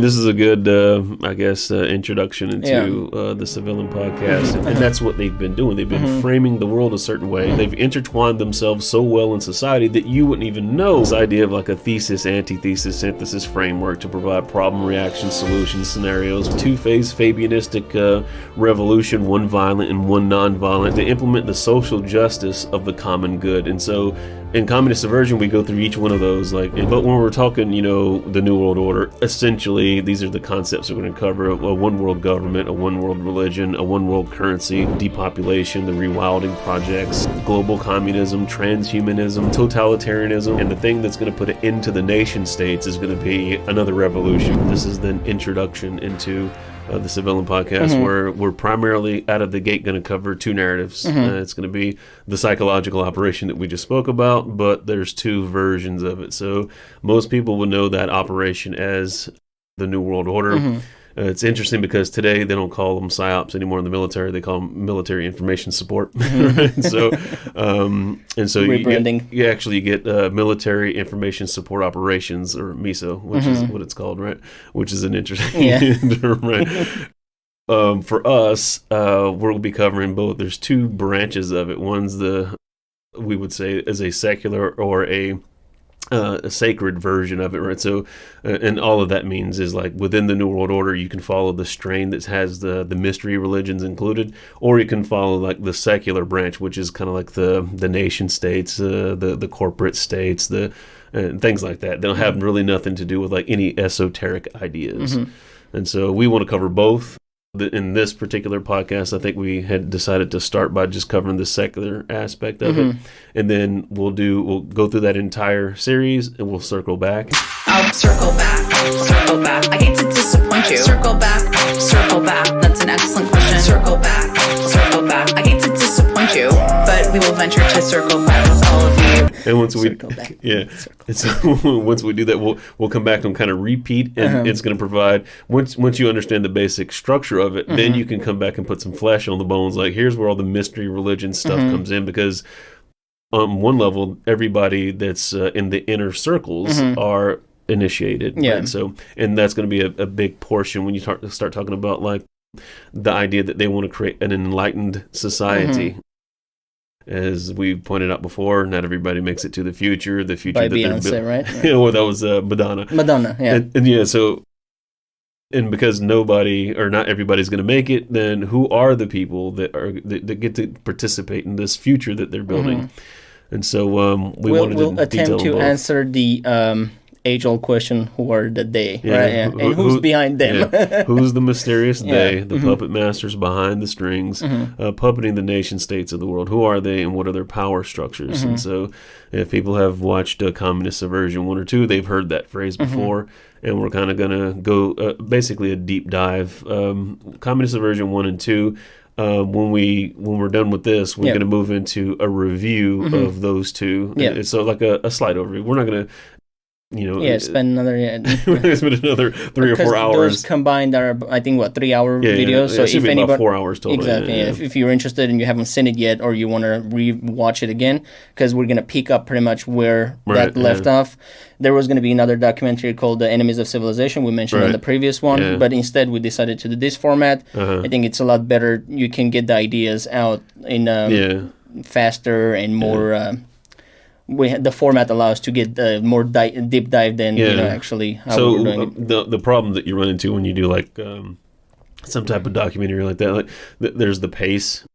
This is a good, introduction into the Cy-Vilan Podcast. And that's what they've been doing. They've been framing the world a certain way. They've intertwined themselves so well in society that you wouldn't even know. This idea of like a thesis, antithesis, synthesis framework to provide problem, reaction, solution scenarios. Two-phase Fabianistic revolution, one violent and one non-violent, to implement the social justice of the common good. And so in Communist Subversion, we go through each one of those. But when we're talking, the New World Order, essentially, these are the concepts we're going to cover: a one world government, a one world religion, a one world currency, depopulation, the rewilding projects, global communism, transhumanism, totalitarianism, and the thing that's going to put an end to the nation states is going to be another revolution. This is the introduction into the Cy-Vilan Podcast, where we're primarily out of the gate going to cover two narratives. It's going to be the psychological operation that we just spoke about, but there's two versions of it. So most people would know that operation as the New World Order. It's interesting because today they don't call them PSYOPs anymore in the military; they call them military information support. Right? So rebranding. You actually get military information support operations, or MISO, which is what it's called, right? Which is an interesting term, right? For us, we'll be covering both. There's two branches of it. One's we would say is a secular or a sacred version of it, right? So, and all of that means is like within the New World Order, you can follow the strain that has the mystery religions included, or you can follow like the secular branch, which is kind of like the nation states, the corporate states, and things like that. They'll have really nothing to do with like any esoteric ideas. And so we want to cover both. In this particular podcast, I think we had decided to start by just covering the secular aspect of it, and then we'll go through that entire series, and we'll circle back. I'll circle back. I hate to disappoint you. Circle back. That's an excellent question. Circle back. I hate to disappoint you, but we will venture to circle back with all of you. And once once we do that, we'll come back and kind of repeat, and it's going to provide once you understand the basic structure of it, then you can come back and put some flesh on the bones. Like here's where all the mystery religion stuff comes in, because on one level, everybody that's in the inner circles are initiated. Right? So, and that's going to be a big portion when you start talking about like the idea that they want to create an enlightened society. As we pointed out before, not everybody makes it to the future. The future by that Beyonce, right? Well, that was Madonna. And because nobody or not everybody's going to make it, then who are the people that get to participate in this future that they're building? And so we'll attempt to answer the age-old question: who are the they? Right? And who's behind them? Who's the mysterious they? The puppet masters behind the strings, puppeting the nation states of the world. Who are they, and what are their power structures? And so, if people have watched Communist Subversion 1 or 2, they've heard that phrase before. And we're kind of going to go basically a deep dive. Communist Subversion 1 and 2. When we're done with this, we're going to move into a review of those two. So like a slight overview. We're not going to spend another 3 or 4 hours. Those combined are, I think, 3-hour videos. So if anybody, about 4 hours total. Exactly. If you're interested and you haven't seen it yet, or you want to re-watch it again, because we're gonna pick up pretty much where that left off. There was going to be another documentary called The Enemies of Civilization we mentioned on the previous one, but instead we decided to do this format. I think it's a lot better. You can get the ideas out in faster and more. The format allows to get more deep dive than actually how we're doing it. The problem that you run into when you do like some type of documentary like that, there's the pace.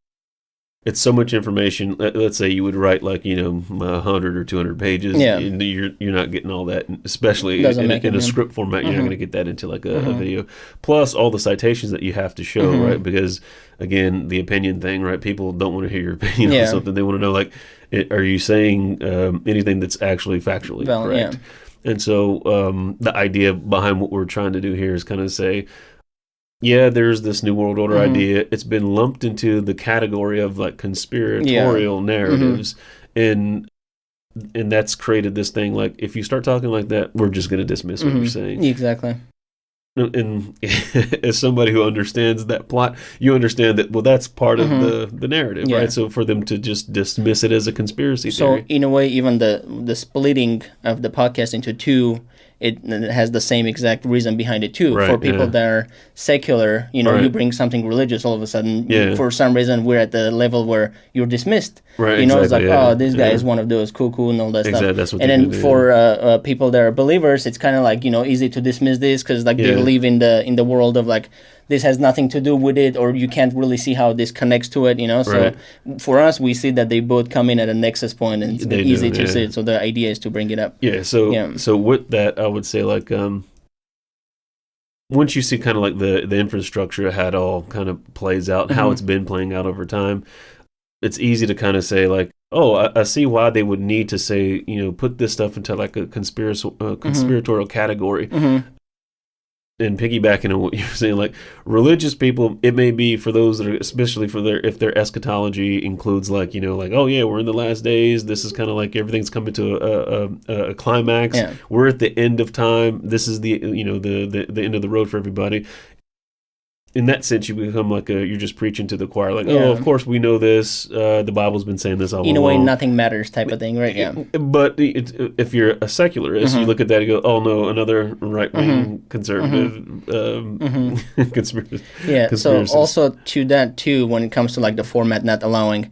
It's so much information. Let's say you would write 100 or 200 pages. And you're not getting all that, especially in a script format. You're not going to get that into like a video. Plus all the citations that you have to show, right? Because again, the opinion thing, right? People don't want to hear your opinion on something. They want to know are you saying anything that's actually factually correct? And so the idea behind what we're trying to do here is kind of say, there's this New World Order idea. It's been lumped into the category of like conspiratorial narratives, and that's created this thing. Like, if you start talking like that, we're just going to dismiss what you're saying. Exactly. And as somebody who understands that plot, you understand that, well, that's part of the narrative, right? So for them to just dismiss it as a conspiracy theory. So in a way, even the splitting of the podcast into two it has the same exact reason behind it too. Right, for people that are secular, you know, Right. you bring something religious, all of a sudden, Yeah. for some reason, we're at the level where you're dismissed. Right, You know, it's like, exactly, yeah. oh, this guy Yeah. is one of those cool and all that Exactly, stuff. that's what and they then do, for people that are believers, it's kind of like, you know, easy to dismiss this because like they Yeah. believe in the world of like, this has nothing to do with it, or you can't really see how this connects to it, you know. So Right. for us, we see that they both come in at a nexus point, and it's They easy do, to yeah. see it. So the idea is to bring it up. Yeah, so Yeah. so with that, I would say like once you see kind of like the infrastructure, how it all kind of plays out, how it's been playing out over time, it's easy to kind of say like, oh, I see why they would need to say, you know, put this stuff into like a conspiratorial category. And piggybacking on what you're saying, like religious people, it may be for those that are, especially for if their eschatology includes like, you know, like, oh yeah, we're in the last days. This is kind of like everything's coming to a climax. Yeah. We're at the end of time. This is the, you know, the end of the road for everybody. In that sense, you become like you're just preaching to the choir, like, Yeah. oh, of course we know this. The Bible's been saying this all along. In a way, nothing matters type of thing, right? Yeah. But if you're a secularist, you look at that and go, oh no, another right-wing conservative conspiracy. Yeah. So conspiracist. also to that too, when it comes to like the format not allowing,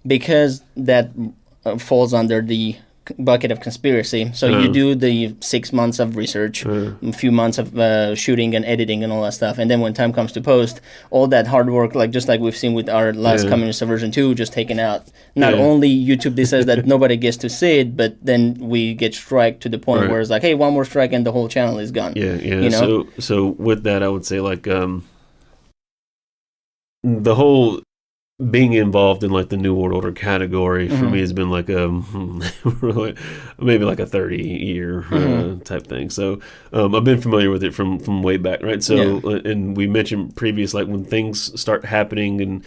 because that falls under the bucket of conspiracy. So you do the 6 months of research, a few months of shooting and editing and all that stuff, and then when time comes to post, all that hard work, like just like we've seen with our last Communist Subversion 2, just taken out. Not only YouTube decides that nobody gets to see it, but then we get strike to the point where it's like, hey, one more strike and the whole channel is gone. Yeah. You know? So with that, I would say like the whole being involved in like the New World Order category for me has been like maybe like a 30-year type thing. So I've been familiar with it from way back, right? So and we mentioned previous, like when things start happening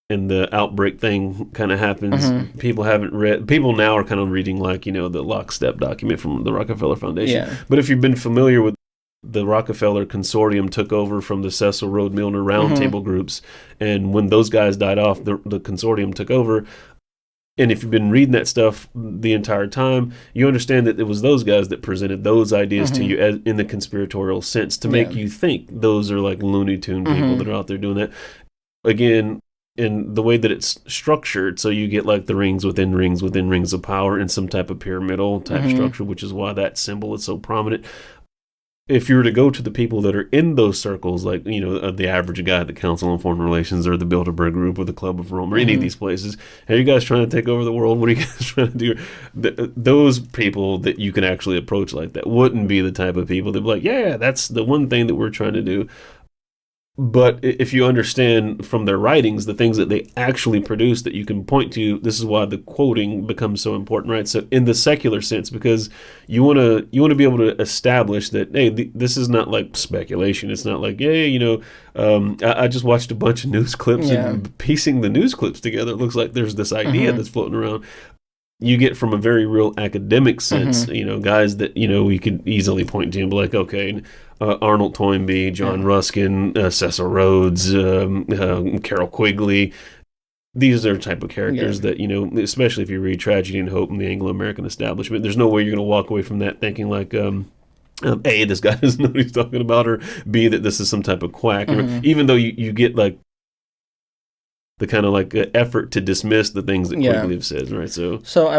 and the outbreak thing kind of happens, people now are kind of reading like, you know, the lockstep document from the Rockefeller Foundation. Yeah. But if you've been familiar with the Rockefeller consortium took over from the Cecil Rhodes Milner roundtable groups, and when those guys died off, the consortium took over. And if you've been reading that stuff the entire time, you understand that it was those guys that presented those ideas to you in the conspiratorial sense to make you think those are like Looney Tune people that are out there doing that. Again, in the way that it's structured, so you get like the rings within rings of power in some type of pyramidal type structure, which is why that symbol is so prominent. If you were to go to the people that are in those circles, like, you know, the average guy at the Council on Foreign Relations or the Bilderberg Group or the Club of Rome or any of these places, are you guys trying to take over the world? What are you guys trying to do? Those people that you can actually approach like that wouldn't be the type of people that be like, yeah, that's the one thing that we're trying to do. But if you understand from their writings the things that they actually produce that you can point to, this is why the quoting becomes so important, right? So in the secular sense, because you want to be able to establish that, hey, this is not like speculation. It's not like, hey, you know, I just watched a bunch of news clips and piecing the news clips together. It looks like there's this idea that's floating around. You get from a very real academic sense, you know, guys that, you know, we could easily point to and be like, okay, Arnold Toynbee, John Ruskin, Cecil Rhodes, Carol Quigley. These are the type of characters that, you know, especially if you read Tragedy and Hope and the Anglo-American Establishment, there's no way you're going to walk away from that thinking like, A, this guy doesn't know what he's talking about, or B, that this is some type of quack. Even though you get like the kind of like effort to dismiss the things that Quigley have said, right? So I